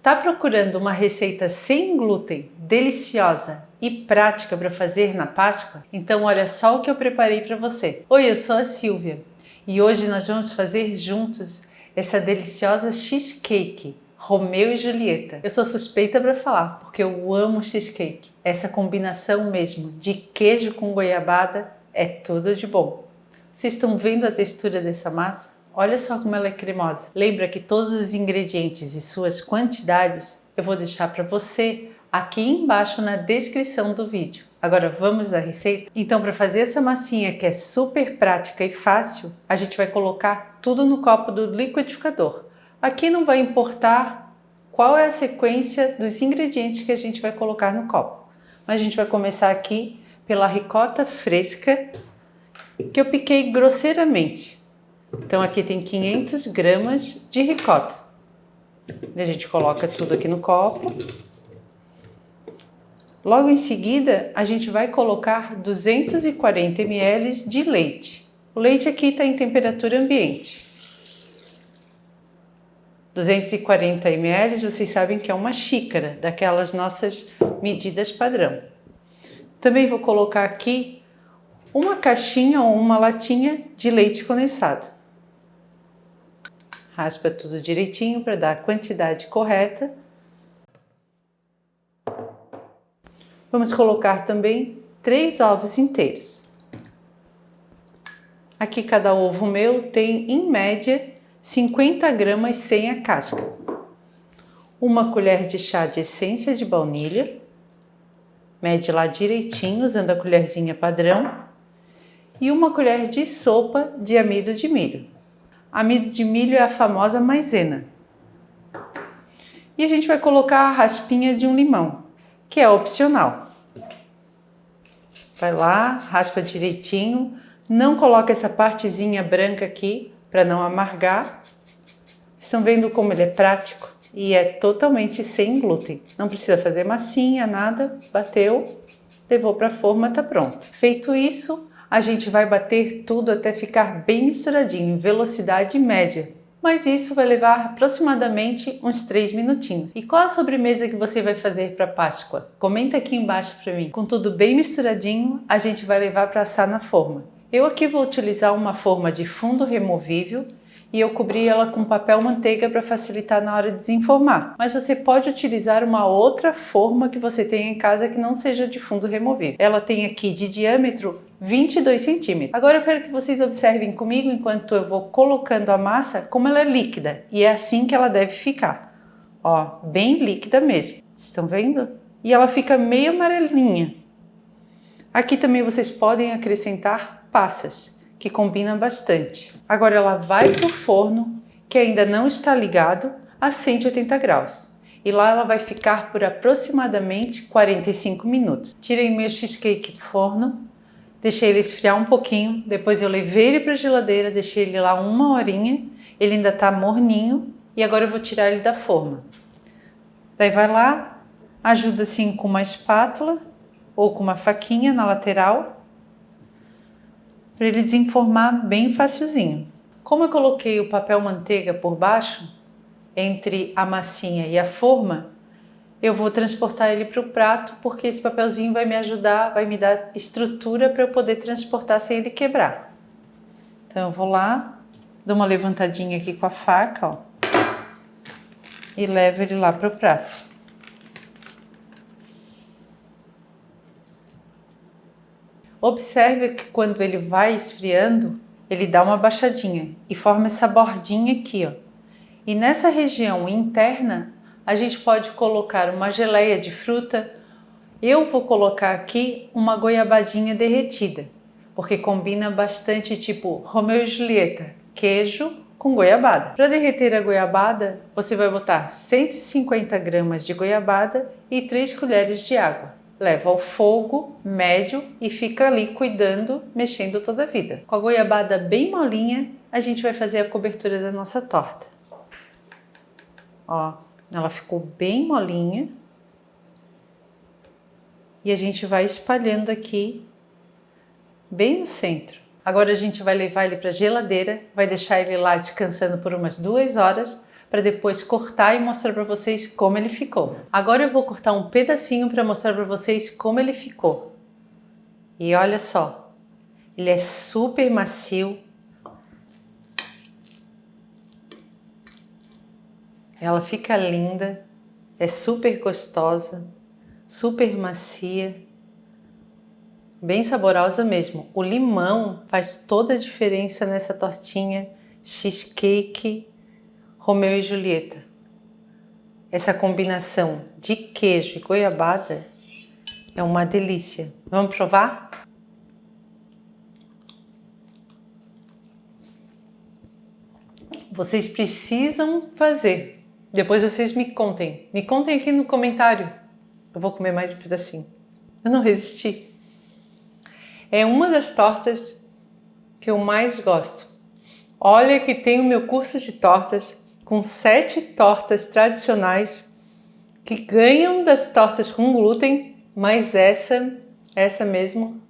Tá procurando uma receita sem glúten, deliciosa e prática para fazer na Páscoa? Então olha só o que eu preparei para você. Oi, eu sou a Silvia e hoje nós vamos fazer juntos essa deliciosa cheesecake, Romeu e Julieta. Eu sou suspeita para falar porque eu amo cheesecake. Essa combinação mesmo de queijo com goiabada é tudo de bom. Vocês estão vendo a textura dessa massa? Olha só como ela é cremosa. Lembra que todos os ingredientes e suas quantidades eu vou deixar para você aqui embaixo na descrição do vídeo. Agora vamos à receita? Então, para fazer essa massinha que é super prática e fácil, a gente vai colocar tudo no copo do liquidificador. Aqui não vai importar qual é a sequência dos ingredientes que a gente vai colocar no copo. Mas a gente vai começar aqui pela ricota fresca que eu piquei grosseiramente. Então aqui tem 500 gramas de ricota. A gente coloca tudo aqui no copo. Logo em seguida, a gente vai colocar 240 ml de leite. O leite aqui está em temperatura ambiente. 240 ml, vocês sabem que é uma xícara, daquelas nossas medidas padrão. Também vou colocar aqui uma caixinha ou uma latinha de leite condensado. Raspa tudo direitinho para dar a quantidade correta. Vamos colocar também 3 ovos inteiros. Aqui cada ovo meu tem, em média, 50 gramas sem a casca. Uma colher de chá de essência de baunilha. Mede lá direitinho, usando a colherzinha padrão. E uma colher de sopa de amido de milho. Amido de milho é a famosa maisena. E a gente vai colocar a raspinha de um limão, que é opcional. Vai lá, raspa direitinho. Não coloca essa partezinha branca aqui, para não amargar. Vocês estão vendo como ele é prático? E é totalmente sem glúten. Não precisa fazer massinha, nada. Bateu, levou para a forma, tá pronto. Feito isso, a gente vai bater tudo até ficar bem misturadinho, em velocidade média. Mas isso vai levar aproximadamente uns 3 minutinhos. E qual a sobremesa que você vai fazer para Páscoa? Comenta aqui embaixo para mim. Com tudo bem misturadinho, a gente vai levar para assar na forma. Eu aqui vou utilizar uma forma de fundo removível e eu cobri ela com papel manteiga para facilitar na hora de desenformar. Mas você pode utilizar uma outra forma que você tenha em casa que não seja de fundo removível. Ela tem aqui de diâmetro 22 centímetros. Agora eu quero que vocês observem comigo enquanto eu vou colocando a massa como ela é líquida. E é assim que ela deve ficar. Ó, bem líquida mesmo. Estão vendo? E ela fica meio amarelinha. Aqui também vocês podem acrescentar passas, que combina bastante. Agora ela vai para o forno, que ainda não está ligado, a 180 graus. E lá ela vai ficar por aproximadamente 45 minutos. Tirei meu cheesecake do forno, deixei ele esfriar um pouquinho, depois eu levei ele para a geladeira, deixei ele lá 1 horinha, ele ainda está morninho e agora eu vou tirar ele da forma. Daí vai lá, ajuda assim com uma espátula ou com uma faquinha na lateral, para ele desenformar bem facilzinho. Como eu coloquei o papel manteiga por baixo, entre a massinha e a forma, eu vou transportar ele para o prato, porque esse papelzinho vai me ajudar, vai me dar estrutura para eu poder transportar sem ele quebrar. Então eu vou lá, dou uma levantadinha aqui com a faca, ó, e levo ele lá para o prato. Observe que quando ele vai esfriando, ele dá uma baixadinha e forma essa bordinha aqui, ó. E nessa região interna, a gente pode colocar uma geleia de fruta. Eu vou colocar aqui uma goiabadinha derretida, porque combina bastante, tipo Romeu e Julieta, queijo com goiabada. Para derreter a goiabada, você vai botar 150 gramas de goiabada e 3 colheres de água. Leva ao fogo médio e fica ali cuidando, mexendo toda a vida. Com a goiabada bem molinha, a gente vai fazer a cobertura da nossa torta. Ó, ela ficou bem molinha. E a gente vai espalhando aqui, bem no centro. Agora a gente vai levar ele para a geladeira, vai deixar ele lá descansando por umas 2 horas, para depois cortar e mostrar para vocês como ele ficou. Agora eu vou cortar um pedacinho para mostrar para vocês como ele ficou. E olha só, ele é super macio. Ela fica linda, é super gostosa, super macia, bem saborosa mesmo. O limão faz toda a diferença nessa tortinha cheesecake Romeu e Julieta. Essa combinação de queijo e goiabada é uma delícia. Vamos provar? Vocês precisam fazer. Depois vocês me contem. Me contem aqui no comentário. Eu vou comer mais um pedacinho. Eu não resisti. É uma das tortas que eu mais gosto. Olha que tem o meu curso de tortas com 7 tortas tradicionais que ganham das tortas com glúten, mas essa mesmo.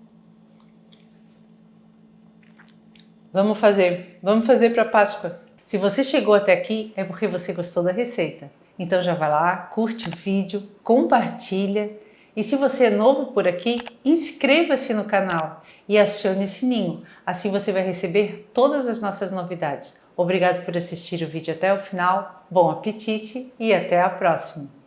Vamos fazer para Páscoa. Se você chegou até aqui, é porque você gostou da receita. Então já vai lá, curte o vídeo, compartilha. E se você é novo por aqui, inscreva-se no canal e acione o sininho. Assim você vai receber todas as nossas novidades. Obrigado por assistir o vídeo até o final. Bom apetite e até a próxima!